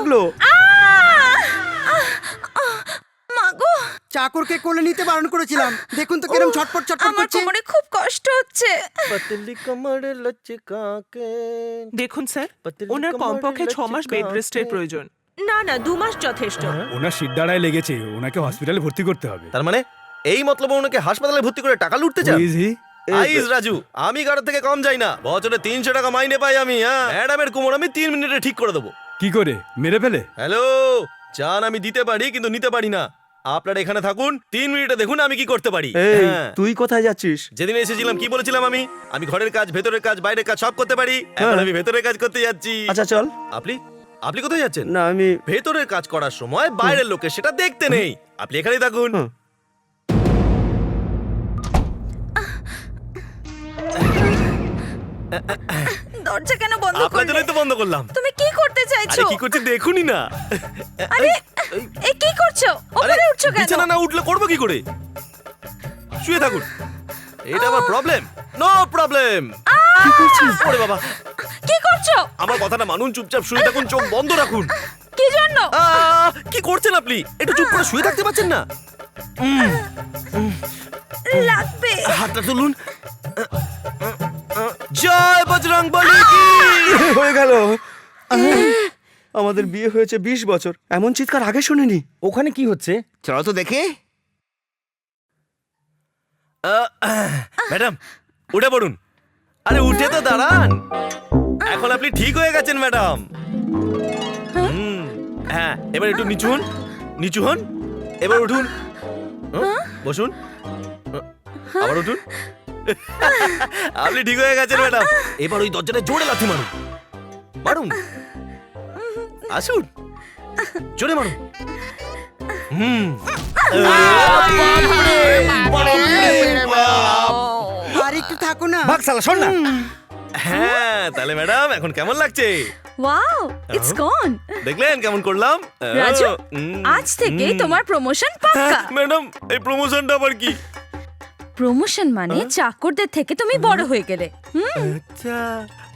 লাগলো? মাগো, চাকরকে কোলে নিতে বারণ করেছিলাম, দেখুন তো কিরম ছটপট ছটপট আমার করছে। কোমরে খুব কষ্ট হচ্ছে। পতলি কমর লচকাকে। দেখুন স্যার, ওনার কমপক্ষে 6 মাস বেড রেস্টের প্রয়োজন। না না, 2 মাস যথেষ্ট। ওনার শিরদাঁড়ায় লেগেছে, ওনাকে হসপিটালে ভর্তি করতে হবে। তার মানে এই মতলব ওনাকে হাসপাতালে ভর্তি করে টাকা লুটতে চান? ইজি। আইস রাজু, আমি কারোর থেকে কম যাই না। বছরে 300 টাকা মাইনে পাই আমি। হ্যাঁ, ম্যাডামের কোমর আমি 3 মিনিটে ঠিক করে দেবো। কি করে মেরে ফেলে? হ্যালো, চান আমি দিতে পারি কিন্তু নিতে পারি না। আপনারা এখানে থাকুন, 3 মিনিটে দেখুন আমি কি করতে পারি। হ্যাঁ। তুই কোথায় যাচ্ছিস? যেদিন এসেছিলাম কি বলেছিলাম আমি ঘরের কাজ, ভেতরের কাজ, বাইরের কাজ সব করতে পারি। এখন আমি ভেতরের কাজ করতে যাচ্ছি। আচ্ছা চল। আপনি আপনি কোথায় যাচ্ছেন? না আমি ভেতরের কাজ করার সময় বাইরের লোকের সেটা দেখতে নেই। আপনি এখানেই থাকুন। দরজা কেন বন্ধ আপনার করলে? জন্যই তো বন্ধ করলাম। তুমি কি করতে আরে চাইছো? কি করছি দেখুনই না। আরে এই কি করছো? আরে উপরে উঠছো কেন? বিছানা না উঠলে করবো কি করে? শুয়ে থাকুন। এটা আমার প্রবলেম। No problem. কি করছিস? ওরে বাবা, কি করছো? আমার কথাটা মানুন, চুপচাপ শুয়ে থাকুন, চোখ বন্ধ রাখুন। কি জন্য? কি করছেন আপনি? একটু চুপ করে শুয়ে থাকতে পারছেন না? লাগবে। হাতটা তুলুন। জয় বজরং বলি কি। হয়ে গেল। আমাদের বিয়ে হয়েছে 20 বছর, এমন চিৎকার আগে শুনিনি। ওখানে কি হচ্ছে? চলো তো দেখে। ম্যাডাম উঠে পড়ুন। আরে উঠে তো দাঁড়ান। এখন আপনি ঠিক হয়ে গেছেন ম্যাডাম। হ্যাঁ, এবার একটু নিচু হন, নিচু হন। এবার উঠুন, বসুন, আবার উঠুন। আপনি ঠিক হয়ে গেছেন ম্যাডাম। এবার ওই দরজাটা জোরে লাথি মারুন, মারুন, আসুন, জোরে মারুন। আর একটু থাকো না। ভাগ শালা, শোন না। হ্যাঁ, তাহলে ম্যাডাম এখন কেমন লাগছে? ওয়াও, ইটস গন। দেখলেন কেমন করলাম? রাজু, আজ থেকেই তোমার প্রমোশন পাক্কা। ম্যাডাম এই প্রমোশনটা আবার কি? প্রমোশন মানে চাকরদের থেকে তুমি বড় হয়ে গেলে। আচ্ছা,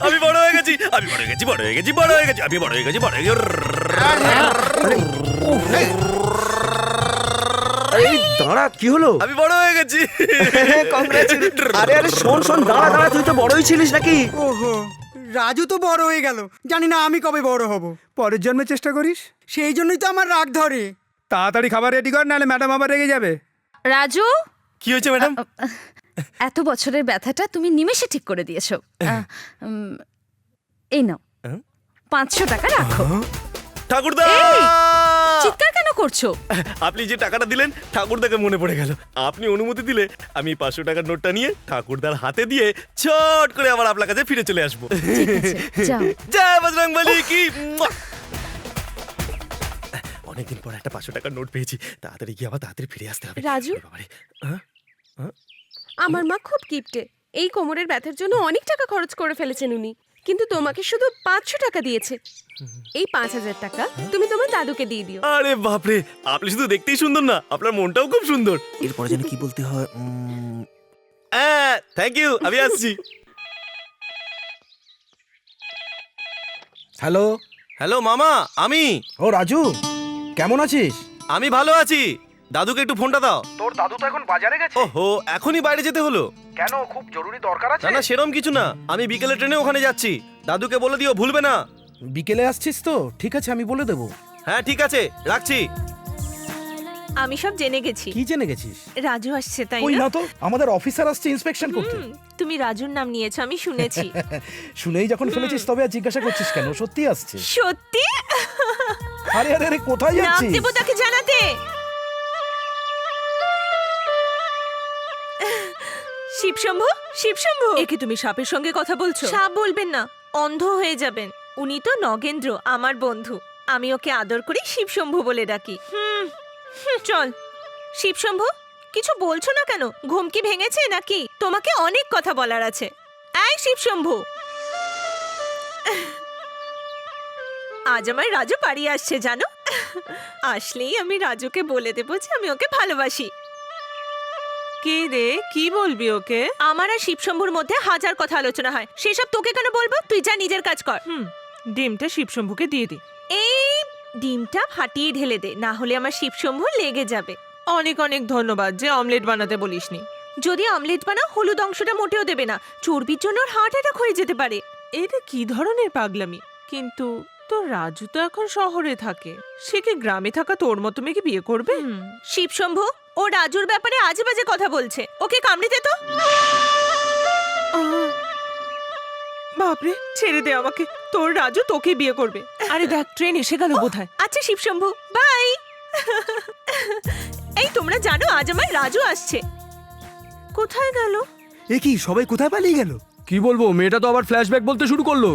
আমি বড় হয়ে গেছি, আমি বড় হয়ে গেছি, বড় হয়ে গেছি, বড় হয়ে গেছি, আমি বড় হয়ে গেছি, বড় হয়ে গেছি। এই দাঁড়া, কি হলো? আমি বড় হয়ে গেছি। আরে আরে শোন শোন, দাঁড়া দাঁড়া, তুই তো বড়ই ছিলিস নাকি? ওহো, রাজু তো বড় হয়ে গেল, জানি না আমি কবে বড় হব। পরের জন্মে চেষ্টা করিস। সেই জন্যই তো আমার রাগ ধরে। তাড়াতাড়ি খাবার রেডি কর, নাহলে ম্যাডাম আবার রেগে যাবে। রাজু, কি হয়েছে ম্যাডাম? এত বছরের ব্যথাটা তুমি নিমেষে ঠিক করে দিয়েছো। এই নাও, 500 টাকা রাখো। ঠাকুরদা, চিৎকার কেন করছো? আপনি যে টাকাটা দিলেন ঠাকুরদাকে মনে পড়ে গেল। আপনি অনুমতি দিলে আমি 500 টাকার নোটটা নিয়ে ঠাকুরদার হাতে দিয়ে ছট করে আবার আপনার কাছে ফিরে চলে আসবো। ঠিক আছে, যাও। জয় বজরংবলী কি। অনেকদিন পর একটা 500 টাকার নোট পেয়েছি, তাড়াতাড়ি গিয়ে আবার তাড়াতাড়ি ফিরে আসতে হবে। রাজু, বাবারে, আমার মা খুব কিপটে। এই কোমরের ব্যথার জন্য অনেক টাকা খরচ করে ফেলেছেন উনি, কিন্তু তোমাকে শুধু 500 টাকা দিয়েছে। এই 5000 টাকা তুমি তোমার দাদুকে দিয়ে দিও। আরে বাপরে, আপনি শুধু দেখতেই সুন্দর না, আপনার মনটাও খুব সুন্দর। এরপরে যেন কি বলতে হয়? থ্যাংক ইউ, আমি আসছি। হ্যালো। হ্যালো মামা, আমি। ও রাজু, কেমন আছিস? আমি ভালো আছি। দাদুকে একটু ফোনটা দাও। তোর দাদু তো এখন বাজারে গেছে। ওহো, এখনই বাইরে যেতে হলো? কেন, খুব জরুরি দরকার আছে? না না, সেরম কিছু না, আমি বিকেলে ট্রেনে ওখানে যাচ্ছি। দাদুকে বলে দিও, ভুলবে না। বিকেলে আসছিস তো? ঠিক আছে, আমি বলে দেবো। হ্যাঁ ঠিক আছে, রাখছি। আমি সব জেনে গেছি। কি জেনে গেছিস? রাজু আসছে, তাই ওই না? না তো, আমাদের অফিসার আসছে ইন্সপেকশন করতে। তুমি রাজুর নাম নিয়েছো, আমি শুনেছি। শুনেই যখন ফেলেছিস তবে আর জিজ্ঞাসা করছিস কেন? সত্যি আসছে। সত্যি? আরে আরে আরে, কোথায় নাম যাচ্ছিস? দেবো তাকে জানাতে। শিবশম্ভু, শিবশম্ভু, একে তুমি সাপের সঙ্গে কথা বলছো? সাপ বলবেন না, অন্ধ হয়ে যাবেন। উনি তো নগেন্দ্র, আমার বন্ধু। আমি ওকে আদর করে শিবশম্ভু বলে ডাকি। চল। শিবশম্ভু, কিছু বলছো না কেন? ঘুম কি ভেঙেছে নাকি? তোমাকে অনেক কথা বলার আছে। এই শিবশম্ভু, আজ আমার রাজু বাড়ি আসছে জানো। আসলেই আমি রাজুকে বলে দেবো যে আমি ওকে ভালোবাসি। কে রে, কি বলবি ওকে? আমার আর শিবশম্ভুর মধ্যে হাজার কথা আলোচনা হয়, সেসব তোকে কেন বলবো? তুই যা নিজের কাজ কর। ডিমটা শিবশম্ভুকে দিয়ে দি। এই ডিমটা ফাটিয়ে ঢেলে দে, না হলে আমার শিবশম্ভু লেগে যাবে। অনেক অনেক ধন্যবাদ যে অমলেট বানাতে বলিসনি। যদি অমলেট বানাও হলুদ অংশটা মোটেও দেবে না, চর্বির জন্য ওর হার্ট অ্যাটাক হয়ে যেতে পারে। এটা কি ধরনের পাগলামি? কিন্তু তোর রাজু তো এখন শহরে থাকে, সে কি গ্রামে থাকা তোর মতো মেয়েকে বিয়ে করবে? শিবশম্ভু ও রাজুর ব্যাপারে আজে বাজে কথা বলছে, ওকে কামড়ে দে তো। বাপরে, ছেড়ে দে আমাকে, তোর রাজু তোকে বিয়ে করবে। আরে দেখ, ট্রেন এসে গেল বোধহয়। আচ্ছা শিবশম্ভু, বাই। এই তোমরা জানো আজ আমার রাজু আসছে। কোথায় গেল? এ কি, সবাই কোথায় পালিয়ে গেল? কি বলবো, মেয়েটা তো আবার ফ্ল্যাশব্যাক বলতে শুরু করলো।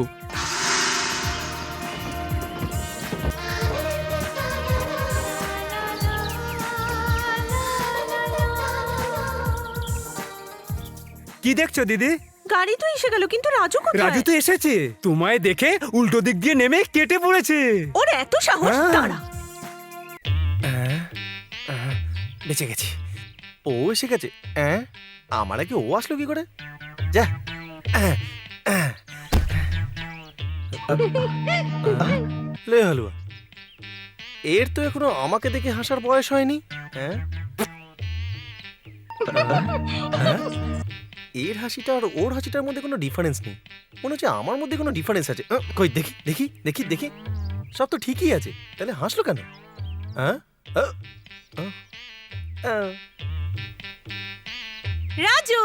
কি দেখছো দিদি? গাড়ি তো এসে গেল, কিন্তু রাজু কোথায়? রাজু তো এসেছে, তোমায় দেখে উল্টো দিক দিয়ে নেমে কেটে পড়েছে। ওর এত সাহস! হ্যাঁ। দাঁড়া। বেঁচে গেছি। ও এসে গেছে। আমার আগে ও আসলো কি করে? যা। লে হালুয়া, এর তো এখনো আমাকে দেখে হাসার বয়স হয়নি। এর হাসিটা আর ওর হাসিটার মধ্যে কোনো ডিফারেন্স নেই। মনে হচ্ছে আমার মধ্যে কোনো ডিফারেন্স আছে। কই দেখি দেখি দেখি দেখি, সব তো ঠিকই আছে, তাহলে হাসলো কেন? রাজু,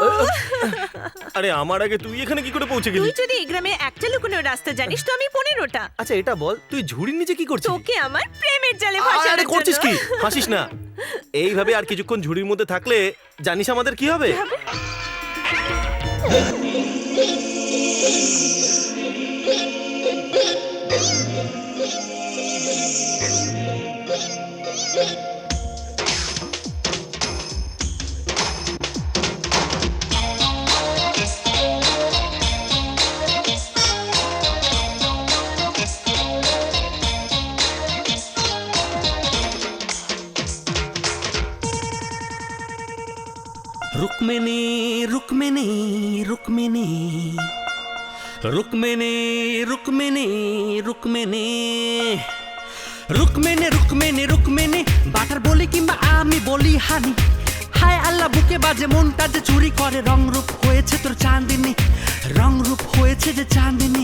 আরে আমার আগে তুই এখানে কি করে পৌঁছে গেলি? তুই যদি এই গ্রামে একটা লুকোনোর রাস্তা জানিস তো আমি 15টা। আচ্ছা এটা বল, তুই ঝুড়ির নিচে কি করছিস? তোকে আমার প্রেমের জালে আরে ফাঁসানোর করছিস জন্য। কি? হাসিস না। এইভাবে আর কিছুক্ষণ ঝুড়ির মধ্যে থাকলে জানিস আমাদের কি হবে? रुक्मिणी रुक्मिणी रुक्मिणी रुक्मिणी रुक्मिणी रुक्मिणी रुक्मिणी रुक्मिणी रुक्मिणी বাটার বলি কিংবা আমি বলি হানি, হায় আল্লাহ বুকে বাজে মনটা যে চুরি করে, রং রূপ হয়েছে তোর চাঁদিনী, রং রূপ হয়েছে যে চাঁদিনী।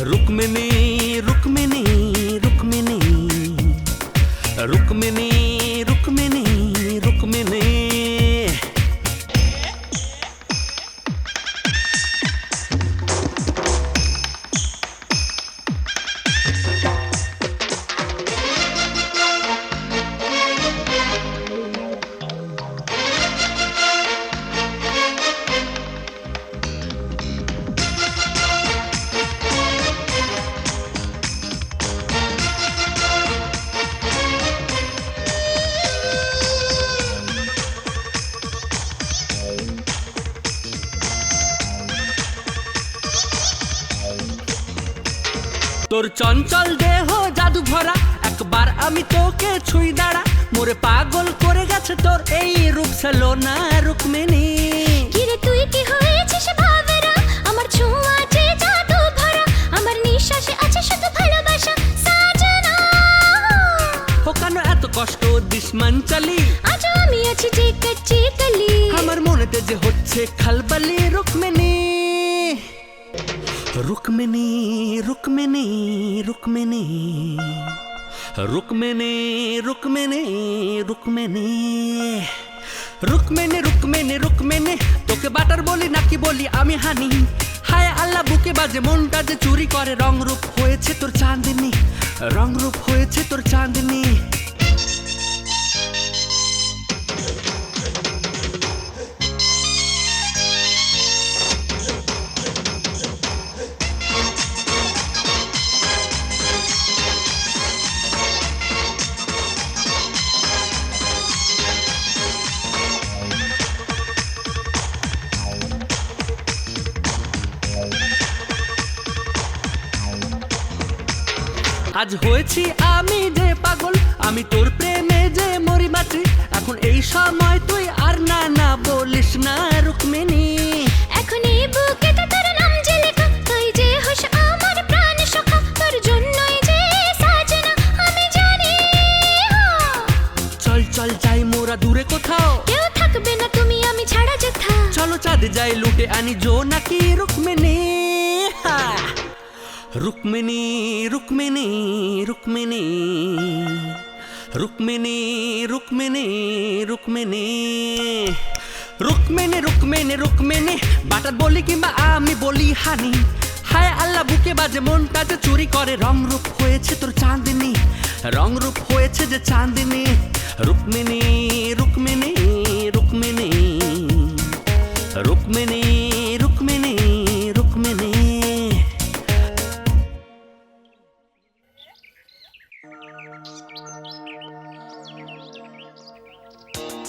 রুক্মিণী রুক্মিণী রুক্মিণী রুক্মিণী রুক্মিণী রুক্মিণী। তোর চঞ্চল দেহ জাদু ভরা, একবার আমি তোকে ছুঁই দাঁড়া, মোরে পাগল করে গেছে তোর এই রূপ সালোনা রুক্মিণী। কিরে তুই কি হয়েছিস ভাবেরা, আমার ছোঁয়া যে জাদু ভরা, আমার নিঃশ্বাসে আছে শুধু ভালোবাসা সাজানা। ও কেন এত কষ্ট দিস মঞ্চলি, আজ আমি আছি যে কাচ্চি কলি, আমার মনেতে যে হচ্ছে খালবালি। রুক্মিণী রুক্মিণী রুক্মিণী রুক্মিণী রুক্মিণী রুক্মিণী রুক্মিণী রুক্মিণী রুক্মিণী রুক্মিণী। তোকে বাটার বলি নাকি বলি আমি হানি, হায় আল্লাহ বুকে বাজে মনটা যে চুরি করে, রং রূপ হয়েছে তোর চাঁদিনী, রং রূপ হয়েছে তোর চাঁদিনী। আজ হয়েছি আমি যে পাগল, আমি তোর প্রেমে যে মরি মাছি, এখন এই সময় তুই আর না না বলিস না রুক্মিণী। এখন এই বুকেতে তোর নাম যে লেখা, তুই যে হোস আমার প্রাণ সখা, তোর জন্যই যে সাজনা আমি জানি তোরা দূরে কোথাও, কেউ থাকবে না তুমি আমি ছাড়া যেথা। চলো চাঁদে যাই লুটে আনি জো নাকি রুক্মিণী। হ্যাঁ। রুক্মিণী রুক্মিণী রুক্মিণী রুক্মিণী রুক্মিণী রুক্মিণী রুক্মিণী রুক্মিণী রুক্মিণী বাটার বলি কিংবা আমি বলি হানি। হায় আল্লাহ বুকে বাজে মনটা যে চুরি করে, রং রূপ হয়েছে তোর চাঁদিনী, রং রূপ হয়েছে যে চাঁদিনী। রুক্মিণী রুক্মিণী রুক্মিণী রুক্মিণী রুক্মিণী রুক্মিণী।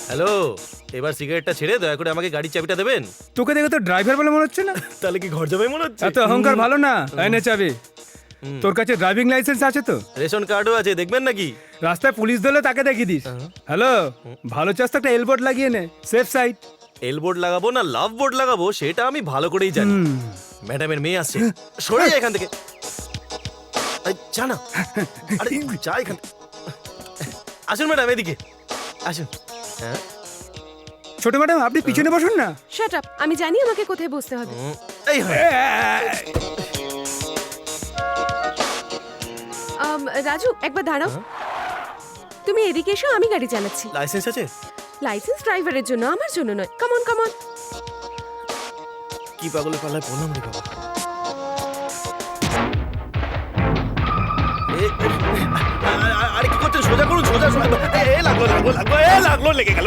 হ্যালো, এবার সিগারেটটা ছেড়ে দয়া করে আমাকে গাড়ির চাবিটা দেবেন। তোকে দেখে তো ড্রাইভার বলে মনে হচ্ছে না। তাহলে কি ঘর যাবে মনে হচ্ছে? এত অহংকার ভালো না। এনে চাবি। তোর কাছে ড্রাইভিং লাইসেন্স আছে তো? রেশন কার্ডও আছে, দেখবেন নাকি? রাস্তায় পুলিশ ধরলে তাকে দেখিয়ে দিস। হ্যালো, ভালো চাস তো একটা এলবোর্ড লাগিয়ে নে, সেফ সাইড। এলবোর্ড লাগাবো না লাভ বোর্ড লাগাবো সেটা আমি ভালো করেই জানি। ম্যাডামের মেয়ে আসছে, সরে যা এখান থেকে। এই, যা না। আরে যা এখান থেকে। আসুন ম্যাডাম, এদিকে আসুন। হ্যাঁ, ছোট ম্যাডাম আপনি পিছনে বসুন না। শাট আপ, আমি জানি আমাকে কোথায় বসতে হবে। এই হয়। রাজু একবার দাঁড়াও, তুমি এদিকে এসো, আমি গাড়ি চালাচ্ছি। লাইসেন্স আছে? লাইসেন্স ড্রাইভারের জন্য, আমার জন্য নয়। Come on come on. কি পাগলের পাল্লায় পড়লাম রে বাবা। আরে কি করছেন? সোজা করুন, সোজা সোজা। লাগলো লেগে গেল।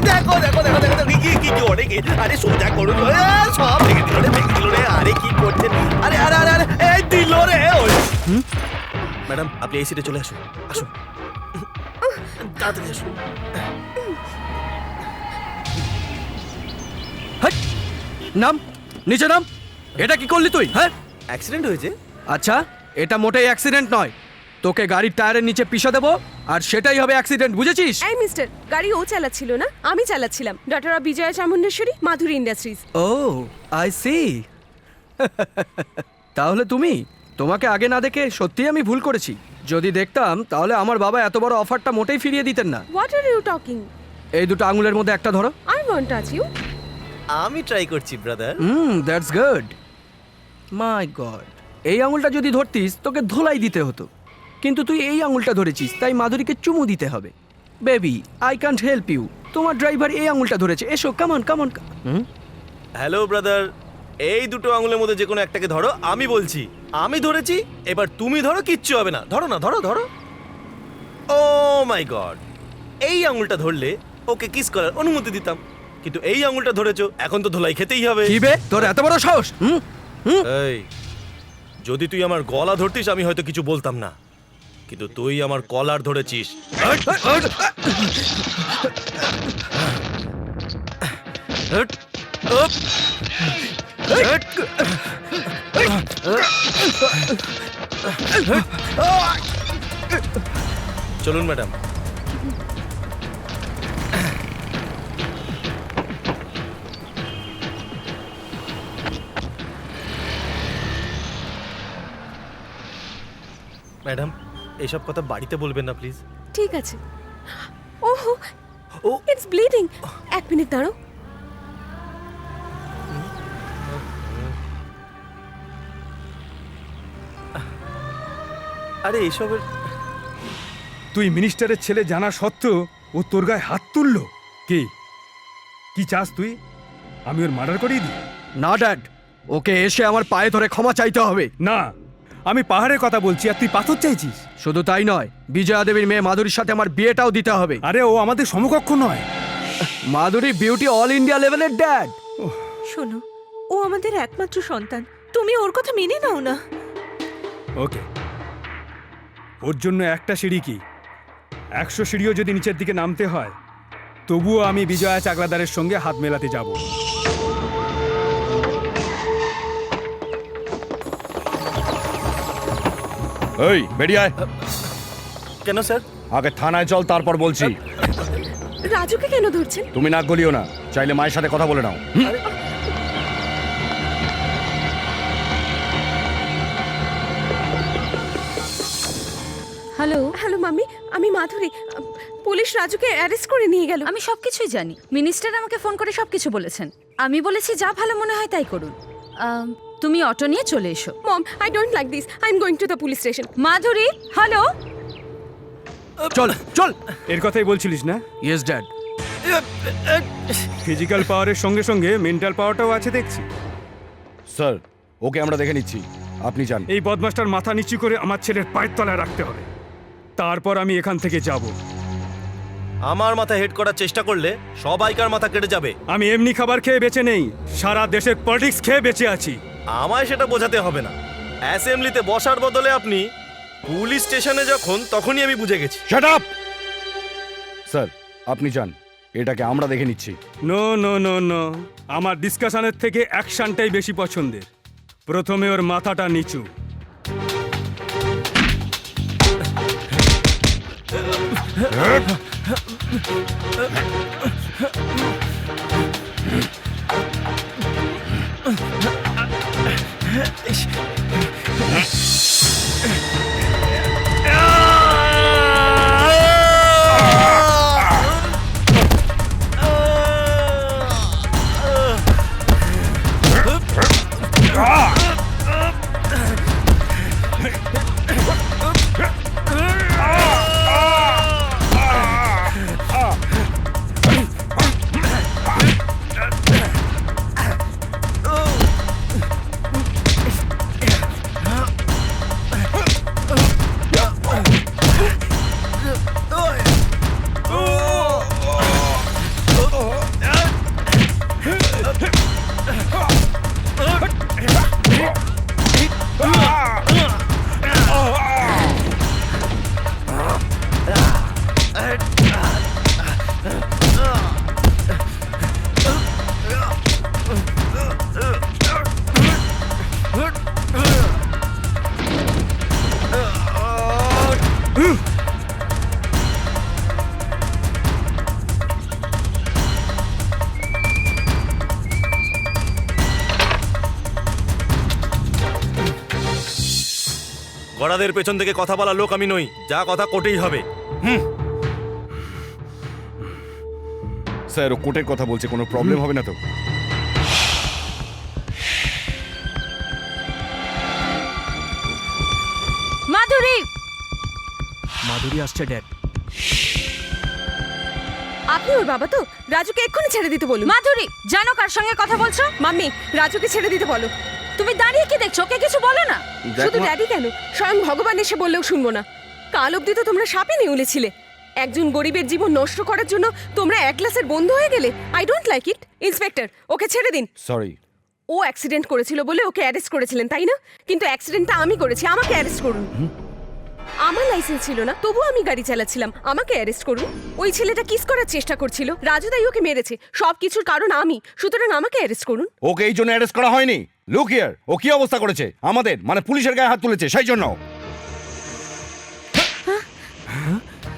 দেখো দেখো দেখো দেখো কি ওরে কি। আরে সোজা করুন, সব ভেঙে দিল রে। আরে কি করছেন? আরে আরে আরে আরে এই দিল রে। ম্যাডাম আপনি এই সিটে চলে আসুন, আসুন তাড়াতাড়ি আসুন। নাম, নিচে নাম। এটা কি করলি তুই? হ্যাঁ, অ্যাক্সিডেন্ট হয়েছে। আচ্ছা, এটা মোটেই অ্যাক্সিডেন্ট নয়। তোকে গাড়ির টায়ারের নিচে পিষে দেবো, আর সেটাই হবে অ্যাক্সিডেন্ট, বুঝেছিস? এই মিস্টার, গাড়ি ও চালাচ্ছিল না, আমি চালাচ্ছিলাম। Doctor Vijaya Chamundeswari, Madhuri industries. Oh I see. তাহলে তুমি, তোমাকে আগে না দেখে সত্যিই আমি ভুল করেছি। যদি দেখতাম তাহলে আমার বাবা এত বড় অফারটা মোটেই ফিরিয়ে দিতেন না। What are you talking? এই দুটো আঙুলের মধ্যে একটা ধরো। I want touch you. আমি ট্রাই করছি brother. That's good. My god, এই আঙুলটা যদি ধরতিস তোকে ধোলাই দিতে হতো, কিন্তু তুই এই আঙুলটা ধরেছিস, তাই মাধুরীকে চুমু দিতে হবে। Baby, I can't help you. তোমার ড্রাইভার এই আঙুলটা ধরেছে। এসো, কামন কামন। হ্যালো ব্রাদার, এই দুটো আঙুলের মধ্যে যে কোনো একটাকে ধরো। আমি বলছি, আমি ধরেছি, এবার তুমি ধরো, কিচ্ছু হবে না। ধরো না, ধরো ধরো। ও মাই গড, এই আঙুলটা ধরলে ওকে কিস করার অনুমতি দিতাম, কিন্তু এই আঙুলটা ধরেছো, এখন তো ধোলাই খেতেই হবে। কি বে, তোর এত বড় সাহস? এই, যদি তুই আমার গলা ধরতিস আমি হয়তো কিছু বলতাম না, কিন্তু তুই আমার কলার ধরেছিস। চলুন ম্যাডাম। ম্যাডাম, এইসব কথা বাড়িতে বলবেন না প্লিজ। ঠিক আছে। ওহো, ও ইটস ব্লিডিং। এক মিনিট দাঁড়াও। আরে এইসবের। তুই মিনিস্টারের ছেলে জানা সত্ত্বেও ও তোর গায়ে হাত তুললো। কি চাস তুই? আমি ওর মার্ডার করিয়ে দিই? না ড্যাড, ওকে এসে আমার পায়ে ধরে ক্ষমা চাইতে হবে। না, আমি পাহাড়ের কথা বলছি আর তুই পাথর চাইছিস। শুধু তাই নয়, বিজয়া দেবীর মেয়ে মাধুরীর সাথে আমার বিয়েটাও দিতে হবে। আরে ও আমাদের সমকক্ষ নয়। মাধুরী বিউটি অল ইন্ডিয়া লেভেলের ড্যাড। শোনো, ও আমাদের একমাত্র সন্তান, তুমি ওর কথা মেনে নাও না। ওকে, ওর জন্য একটা সিঁড়ি কি 100 সিঁড়িও যদি নিচের দিকে নামতে হয়, তবুও আমি বিজয়া চাকলাদারের সঙ্গে হাত মেলাতে যাব। এই বেরিয়ে আয়। কেন স্যার? আগে থানায় চল, তারপর বলছি। রাজুকে কেন ধরছেন? তুমি নাক গলিও না, চাইলে মায়ের সাথে কথা বলে নাও। হ্যালো, হ্যালো মাম্মি, আমি মাধুরী। পুলিশ রাজুকে অ্যারেস্ট করে নিয়ে গেল। আমি সবকিছুই জানি, মিনিস্টার আমাকে ফোন করে সবকিছু বলেছেন। আমি বলেছি যা ভালো মনে হয় তাই করুন। তুমি অটো নিয়ে চলে এসো। Mom, I don't like this, I am going to the police station. Madhuri, hello. চল চল। এর কথাই বলছিলিস না? Yes dad. ফিজিক্যাল পাওয়ারের সঙ্গে সঙ্গে মেন্টাল পাওয়ারটাও আছে দেখছি। স্যার, ওকে আমরা দেখে নিচ্ছি, আপনি যান। এই বদমাসটার মাথা নিচু করে আমার ছেলের পায়ের তলায় রাখতে হবে, তারপর আমি এখান থেকে যাব। আমার মাথা হেড করার চেষ্টা করলে সবাইকার মাথা কেটে যাবে। আমি এমনি খাবার খেয়ে বেঁচে নেই, সারা দেশের পলিটিক্স খেয়ে বেঁচে আছি। আমায় সেটা বোঝাতে হবে না। অ্যাসেম্বলিতে বসার বদলে আপনি পুলিশ স্টেশনে যখন, তখনই আমি বুঝে গেছি। Shut up! স্যার, আপনি যান, এটাকে আমরা দেখে নিচ্ছি। নো নো নো নো, আমার ডিসকাশনের থেকে অ্যাকশনটাই বেশি পছন্দের। প্রথমে ওর মাথাটা নিচু। গড়াদের পেছন থেকে কথা বলা লোক আমি নই, যা কথা কোটেই হবে। স্যার, ও কোর্টের কথা বলছে, কোনো প্রবলেম হবে না তো? মাধুরী, মাধুরী আসছে ড্যাড। আপনি ওর বাবা তো? রাজুকে এক্ষুনি ছেড়ে দিতে বলুন। মাধুরী, জানো কার সঙ্গে কথা বলছো? মাম্মি, রাজুকে ছেড়ে দিতে বলো। তুমি দাঁড়িয়ে কি দেখছো? ওকে কিছু বলো না। শুধু ড্যাডি কেন, স্বয়ং ভগবান এসে বললেও শুনবো না। কাল অব্দি তো তোমরা সাপে নেউলে ছিলে। একজন গরিবের জীবন নষ্ট করার জন্য তোমরা এক ক্লাসের বন্ধু হয়ে গেলে। I don't like it. Inspector, ওকে ছেড়ে দিন। সরি। ও অ্যাক্সিডেন্ট করেছিল বলে ওকে অ্যারেস্ট করেছিলেন, তাই না? কিন্তু অ্যাক্সিডেন্টটা আমি করেছি, আমাকে অ্যারেস্ট করুন। আমার লাইসেন্স ছিল না, তবুও আমি গাড়ি চালাচ্ছিলাম, আমাকে অ্যারেস্ট করুন। ওই ছেলেটা কিস করার চেষ্টা করছিল, রাজু তাই ওকে মেরেছে। সব কিছুর কারণ আমি, সুতরাং আমাকে অ্যারেস্ট করুন। ওকে এই জন্য অ্যারেস্ট করা হয়নি। লুক হিয়ার, ও কি অবস্থা করেছে আমাদের, মানে পুলিশের গায়ে হাত তুলেছে, সেই জন্য।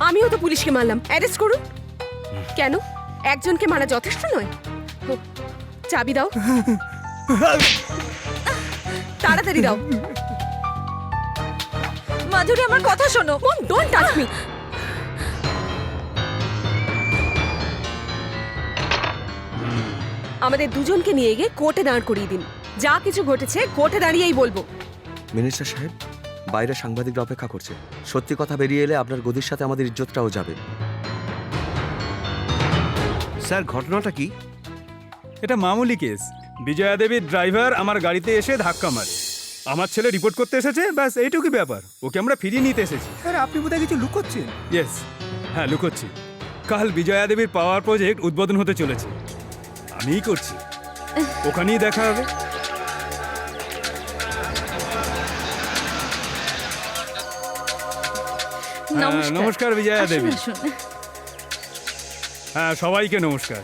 আমিও তো পুলিশকে মারলাম, অ্যারেস্ট করুন। কেন, একজনকে মারা যথেষ্ট নয়? ও, চাবি দাও, তাড়াতাড়ি দাও। মাধুরী, আমার কথা শোনো। মম, ডোন্ট টাচ মি। আমাদের দুজনকে নিয়ে গিয়ে কোর্টে দাঁড় করিয়ে দিন। যা কিছু ঘটেছে কোর্টে দাঁড়িয়েই বলবো। মিনিস্টার সাহেব, বাইরে সাংবাদিকরা অপেক্ষা করছে। সত্যি কথা বেরিয়ে এলে আপনার গদির সাথে আমাদের ইজ্জতটাও যাবে। স্যার, ঘটনাটা কি? এটা মামুলি কেস। বিজয়া দেবীর ড্রাইভার আমার গাড়িতে এসে ধাক্কা মারে। আমার ছেলে রিপোর্ট করতে এসেছে, ব্যাস এইটুকুই ব্যাপার। ওকে আমরা ফিরিয়ে নিতে এসেছি। আরে আপনি বোধহয় কিছু লুকোচ্ছেন। ইয়েস, হ্যাঁ লুকোচ্ছি। কাল বিজয়া দেবীর পাওয়ার প্রজেক্ট উদ্বোধন হতে চলেছে, আমিই করছি। ওখানেই দেখা হবে। নমস্কার বিজয়া আসুন, দেবী। আসুন। হ্যাঁ, সবাইকে নমস্কার।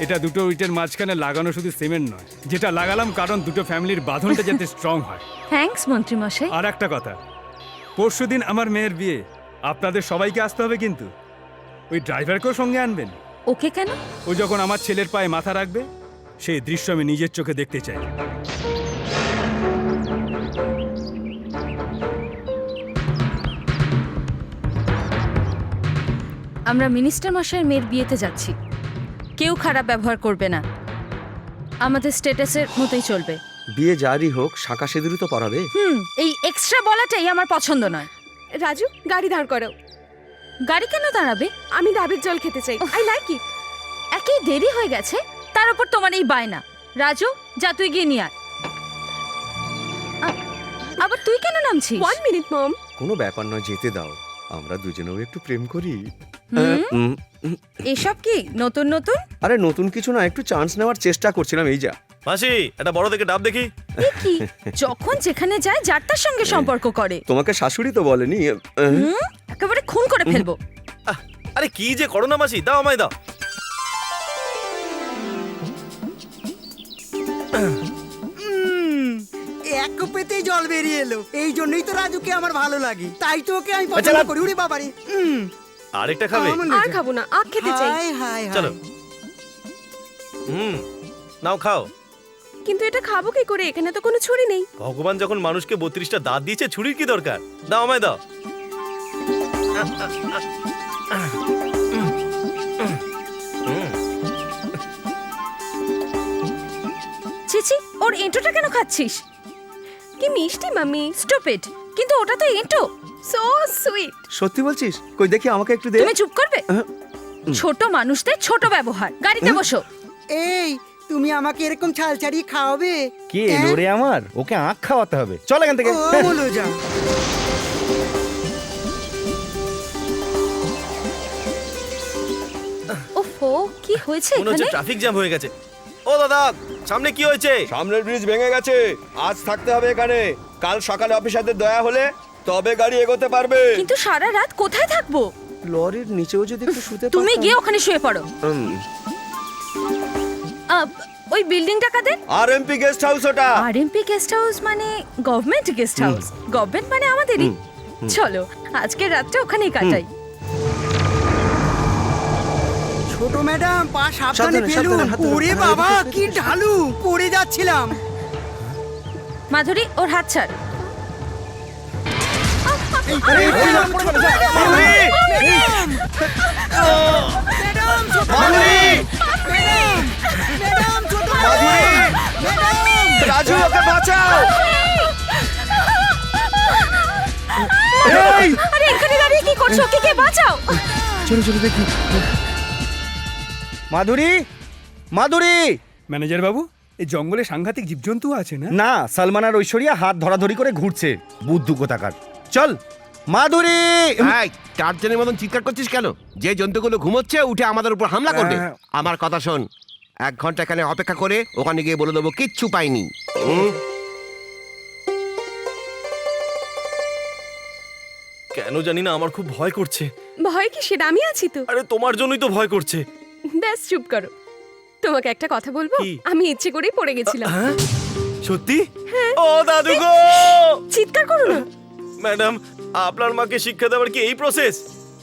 এটা দুটো ইটের মাঝখানে লাগানো শুধু সিমেন্ট নয়, যেটা লাগালাম কারণ দুটো ফ্যামিলির বাঁধনটা যাতে স্ট্রং হয়। থ্যাঙ্কস মন্ত্রী মশাই। আর একটা কথা, পরশুদিন আমার মেয়ের বিয়ে, আপনাদের সবাইকে আসতে হবে কিন্তু। ওই ড্রাইভারকেও সঙ্গে আনবেন। ওকে কেন? ও যখন আমার ছেলের পায়ে মাথা রাখবে সেই দৃশ্য আমি নিজের চোখে দেখতে চাই। আমরা মিনিস্টার মশাইয়ের মেয়ের বিয়েতে যাচ্ছি। কেউ খারাপ ব্যবহার করবে না, আমাদের স্ট্যাটাসের মতোই চলবে। বিয়ে যারই হোক শাঁকা সিঁদুরই তো পরাবে। এই এক্সট্রা বলাটাই আমার পছন্দ নয়। রাজু, গাড়ি দাঁড় করো। গাড়ি কেন দাঁড়াবে? আমি ডাবের জল খেতে চাই। I like it. একেই দেরি হয়ে গেছে, তার উপর তোমার এই বায়না। রাজু, যা তুই গিয়ে নিয়ে আয়। আবার তুই কেন নামছিস? 1 মিনিট মম। কোনো ব্যাপার নয়, যেতে দাও। আমরা দুজনেও একটু প্রেম করি। এসব কি নতুন নতুন? আরে নতুন কিছু না, একটু চান্স নেওয়ার চেষ্টা করছিলাম, এই যা। মাসি, একটা বড় দেখে ডাব দেখি। এ কি, যখন যেখানে যায় যার তার সঙ্গে সম্পর্ক করে। তোমাকে শাশুড়ি তো বলেনি? একেবারে খুন করে ফেলবো। আরে কি যে করো না মাসি, দাও আমায় দাও। এক কোপেতেই জল বেরিয়ে এলো। এই জন্যই তো রাজুকে আমার ভালো লাগে, তাই তো ওকে আমি পছন্দ করি। উড়ি বাবারে। আরেকটা খাবে? আর খাবো না, আখ খেতে চাই। হাই হাই চলো। নাও খাও। কিন্তু এটা খাবো কি করে? এখানে তো কোনো ছুরি নেই। ভগবান যখন মানুষকে 32টা দাঁত দিয়েছে, ছুরির কি দরকার? দাও আমায় দাও। চিচি, ওর এঁটোটা কেন খাচ্ছিস? কি মিষ্টি মাম্মি। স্টুপিড, কিন্তু ওটা তো এঁটো। So sweet. সত্যি বলছিস? কই দেখি, আমাকে একটু দে। তুমি চুপ করবে? ছোট মানুষদের ছোট ব্যবহার। গাড়িতে বসো। এই, তুমি আমাকে এরকম ছাল ছাড়িয়ে খাওয়াবে? কে এলো রে আমার? ওকে আখ খাওয়াতে হবে। চল এখান থেকে। ও বলো যা। ওফো, কি হয়েছে মনে হচ্ছে এখানে? ট্রাফিক জ্যাম হয়ে গেছে। ও দাদা, সামনে কি হয়েছে? সামনের ব্রিজ ভেঙে গেছে, আজ থাকতে হবে এখানে। কাল সকালে অফিসারদের দয়া হলে তবে গাড়ি এগোতে পারবে। কিন্তু সারা রাত কোথায় থাকবো? লরির নিচেও যদি একটু শুতে তুমি গিয়ে ওখানে শুয়ে পড়ো। ওই বিল্ডিংটা কাদের? আরএমপি গেস্ট হাউস ওটা। আরএমপি গেস্ট হাউস মানে গভর্নমেন্ট গেস্ট হাউস। গভর্নমেন্ট মানে আমাদেরই। চলো, আজকের রাতটা ওখানেই কাটাই। ছোট ম্যাডাম, পা সাবধানে সাবধানে, ফেলুন। সাবধানে, হাতে ওরে ধরো, বাবা, হাতে ধরো। কি ঢালু! পড়ে যাচ্ছিলাম। মাধুরী, ওর হাত ছাড়। রাজু, ওকে বাঁচাও। আরে এখানে দাঁড়িয়ে কি করছো? ওকে কে বাঁচাও। চলো চলো দেখি। মাধুরী, মাধুরী। ম্যানেজার বাবু, এই জঙ্গলে সাংঘাতিক জীবজন্তু আছে না? না, সালমান আর ঐশ্বরিয়া হাত ধরাধরি করে ঘুরছে। বুদ্ধু কোথাকার। চল মাধুরী। টার্জনের মতন চিৎকার করছিস কেন? যে জন্তুগুলো ঘুমোচ্ছে উঠে আমাদের উপর হামলা করবে। আমার কথা শোন, 1 ঘন্টা এখানে অপেক্ষা করে ওখানে গিয়ে বলে দেবো কিচ্ছু পাইনি। কেন জানি না, আমার খুব ভয় করছে। ভয় কি? সেটা আমি আছি তো। আরে তোমার জন্যই তো ভয় করছে। ব্যাস চুপ করো। তোমাকে একটা কথা বলবো? কি? আমি ইচ্ছে করেই পড়ে গেছিলাম। হ্যাঁ? সত্যি? ও দাদু গো! চিৎকার করো না। ম্যাডাম, আপনার মাকে শিক্ষা দেওয়ার কি এই প্রসেস?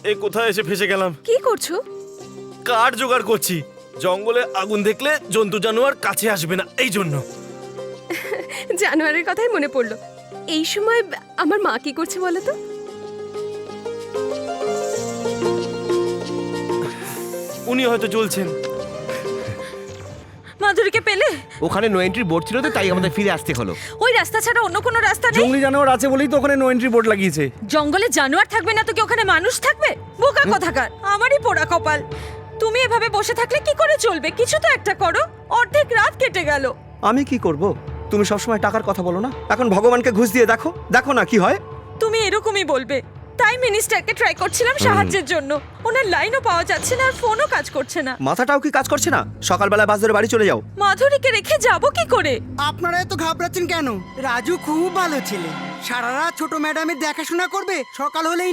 এই কোথায় এসে ফেসে গেলাম। কি করছো? কাঠ জোগাড় করছি। জঙ্গলে আগুন দেখলে জন্তু জানোয়ার কাছে আসবে না, এই জন্য। জানোয়ারের কথাই মনে পড়লো। এই সময় আমার মা কি করছে বলো তো? উনি হয়তো জ্বলছেন। মাধুরীকে পেলে? ওখানে নো এন্ট্রি বোর্ড ছিল তো, তাই আমাদের ফিরে আসতে হলো। ওই রাস্তা ছাড়া অন্য কোনো রাস্তা নেই। জঙ্গলি জানোয়ার আছে বলেই তো ওখানে নো এন্ট্রি বোর্ড লাগিয়েছে। জঙ্গলে জানোয়ার থাকবে না তো কি ওখানে মানুষ থাকবে? বোকা কোথাকার। আমারই পোড়া কপাল। তুমি এভাবে বসে থাকলে কি করে চলবে? কিছু তো একটা করো। অর্ধেক রাত কেটে গেল। আমি কি করব? তুমি সবসময় টাকার কথা বলো না। এখন ভগবানকে ঘুষ দিয়ে দেখো, দেখো না কি হয়। তুমি এরকমই বলবে, তাই মিনিস্টারকে ট্রাই করছিলাম সাহায্যের জন্য। ওনার লাইনও পাওয়া যাচ্ছে না, আর ফোনও কাজ করছে না। মাথাটাও কি কাজ করছে না? সকালবেলা বাস ধরে বাড়ি চলে যাও। মাধুরীকে রেখে যাব কি করে? আপনারা এত ঘাবড়াচ্ছেন কেন? রাজু খুব ভালো ছেলে। সারা রাত ছোট ম্যাডামের দেখাশোনা করবে, সকাল হলেই